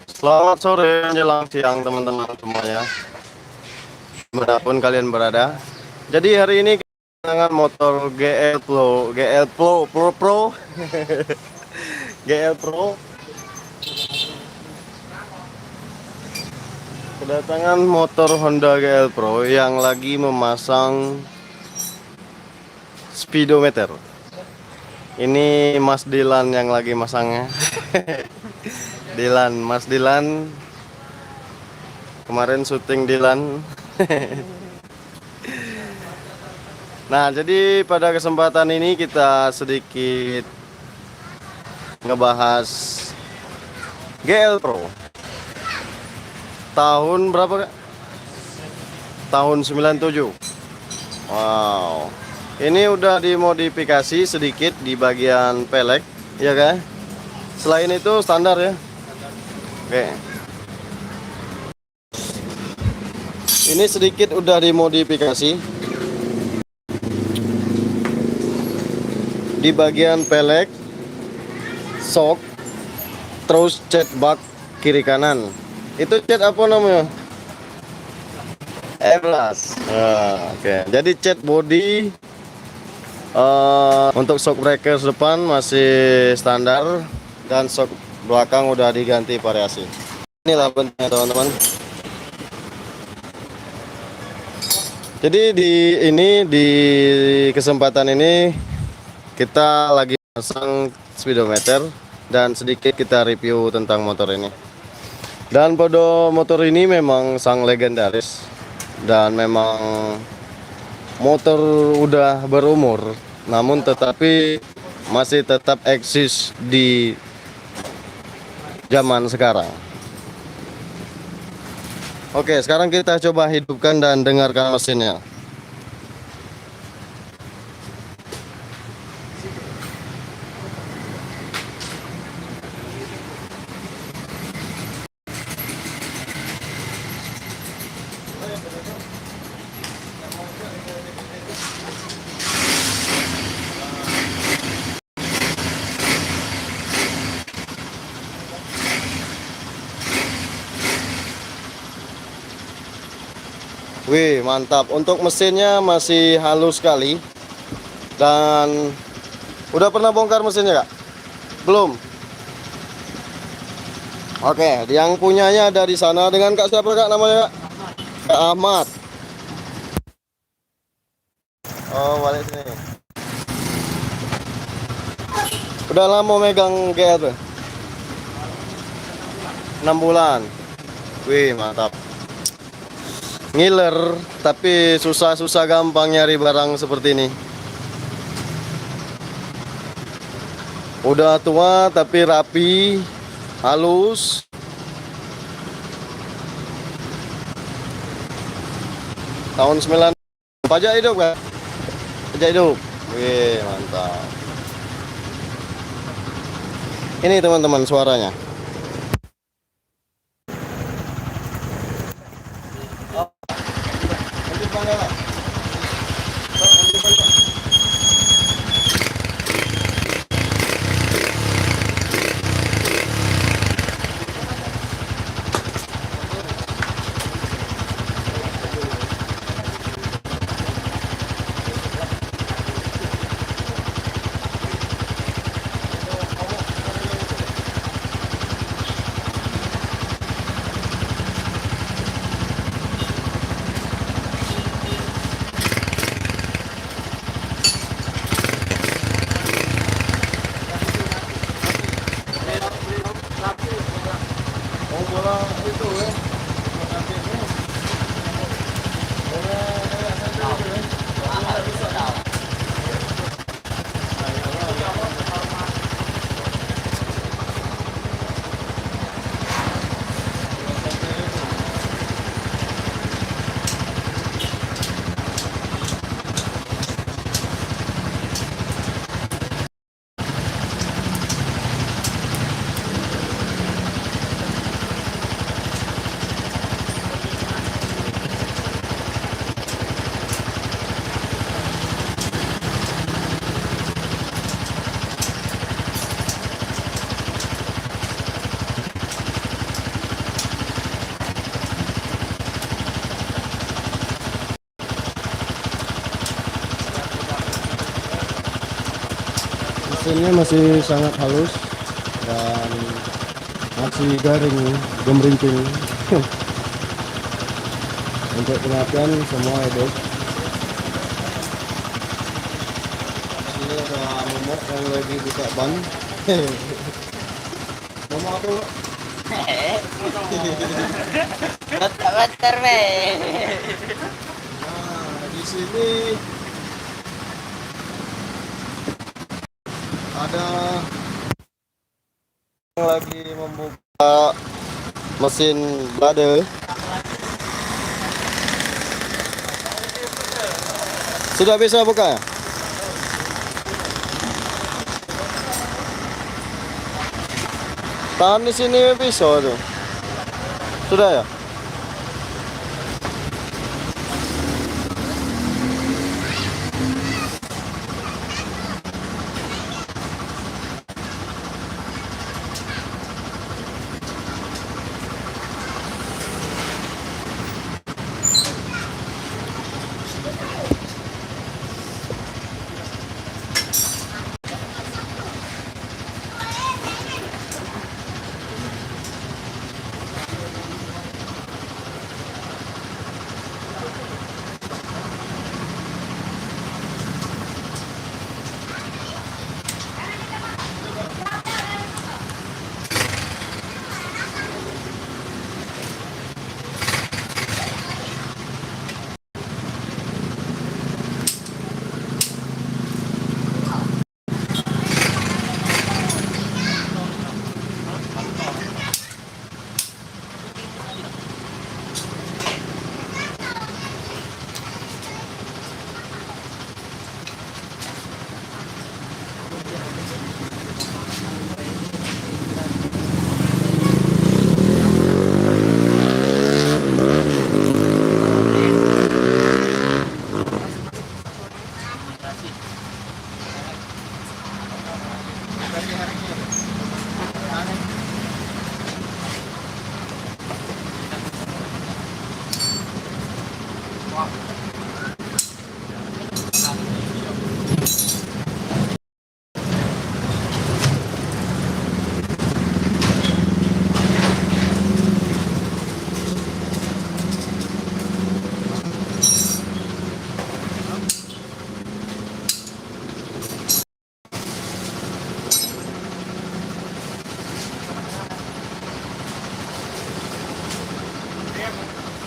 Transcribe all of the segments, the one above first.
Selamat sore menjelang siang teman-teman semuanya, dimanapun kalian berada. Jadi hari ini kita kedatangan motor GL Pro GL Pro. Kedatangan motor Honda GL Pro yang lagi memasang speedometer. Ini Mas Dilan yang lagi masangnya. Mas Dilan kemarin syuting Dilan. Nah, jadi pada kesempatan ini kita sedikit ngebahas GL Pro. Tahun berapa, Kak? Tahun 97. Wow. Ini udah dimodifikasi sedikit di bagian pelek, ya kan? Selain itu standar ya. Oke. Ini sedikit udah dimodifikasi di bagian pelek, shock, terus cat bak kiri kanan. Itu cat apa namanya? E-Plus. Oke. Jadi cat body untuk shock breaker depan masih standar dan shock belakang udah diganti variasi. Inilah bentuknya teman-teman. Jadi di kesempatan ini kita lagi pasang speedometer dan sedikit kita review tentang motor ini. Dan pada motor ini memang sang legendaris dan memang motor udah berumur, namun tetapi masih tetap eksis di zaman sekarang. Oke, sekarang kita coba hidupkan dan dengarkan mesinnya. Wih, mantap. Untuk mesinnya masih halus sekali. Dan udah pernah bongkar mesinnya, Kak? Belum. Oke, yang punyanya ada di sana dengan Kak siapa, Kak, namanya, Kak? Kak Ahmad. Oh, balik sini. Udah lama megang GL tuh? 6 bulan. Wih, mantap. Ngiler, tapi susah-susah gampang nyari barang seperti ini. Udah tua tapi rapi, halus. Tahun 9 pajak hidup, Kak? Pajak hidup. Wih, mantap. Ini teman-teman suaranya. mesinnya masih sangat halus dan masih garing, gemerincing. Untuk pengapian semua hidup. Ini ada momok yang lagi buka ban. Momok apa? Bentar, Nah, di sini ada yang lagi membuka mesin blade. Sudah bisa buka? Tahan di sini bisa tuh. Sudah ya?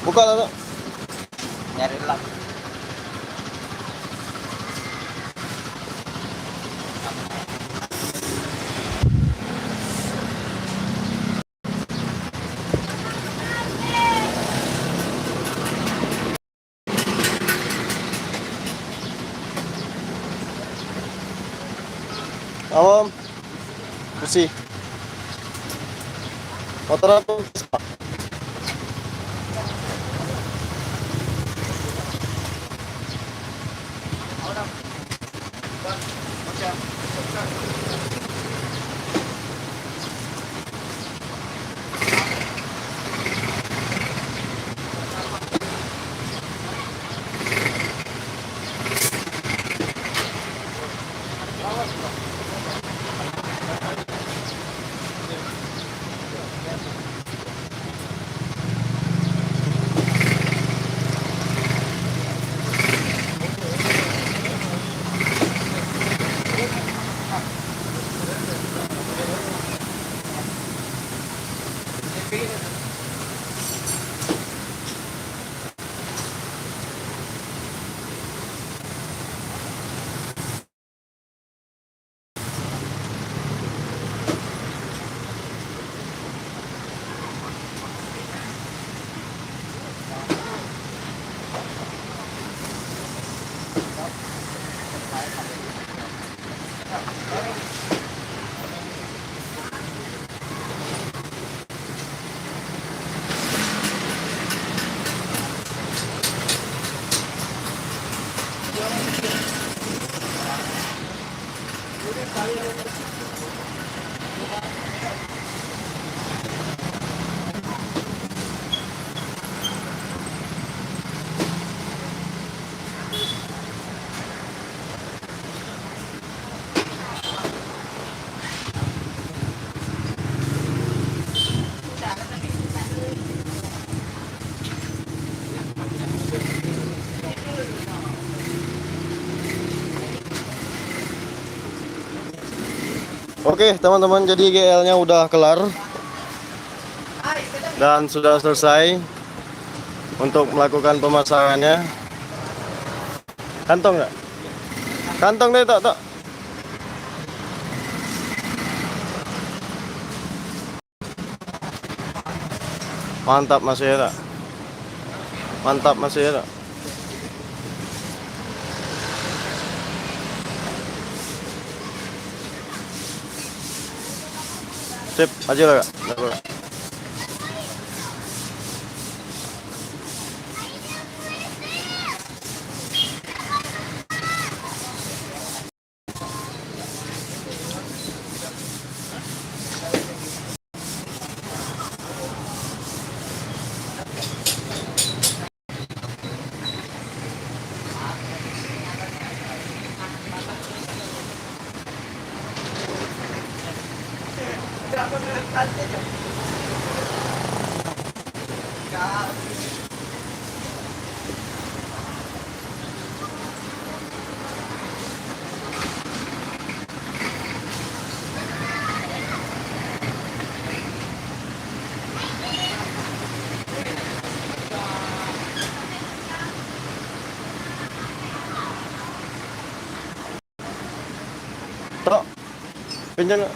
Buka lah. nyari lap. Awam. Bersih. Motor apa? Oke teman-teman, jadi GL-nya udah kelar dan sudah selesai untuk melakukan pemasangannya. Kantong nggak? Kantong deh tok. Mantap masih ya tak? Mantap masih ya tak? Sip, aja lah kak. Tok, pinjam nggak?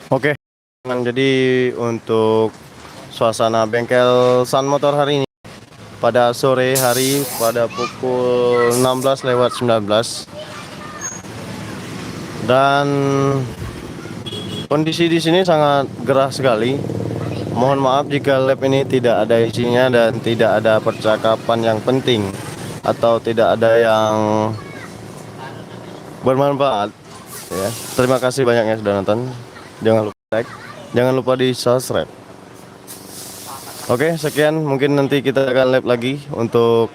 Oke, jadi untuk suasana bengkel Sun Motor hari ini pada sore hari pada pukul 16:19 dan kondisi di sini sangat gerah sekali. Mohon maaf jika lab ini tidak ada isinya dan tidak ada percakapan yang penting atau tidak ada yang bermanfaat. Ya, terima kasih banyak yang sudah nonton. Jangan lupa like, jangan lupa di subscribe. Oke, sekian. Mungkin nanti kita akan live lagi untuk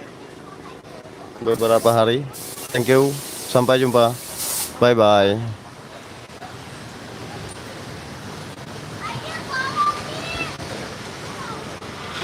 beberapa hari. Thank you. Sampai jumpa. Bye bye.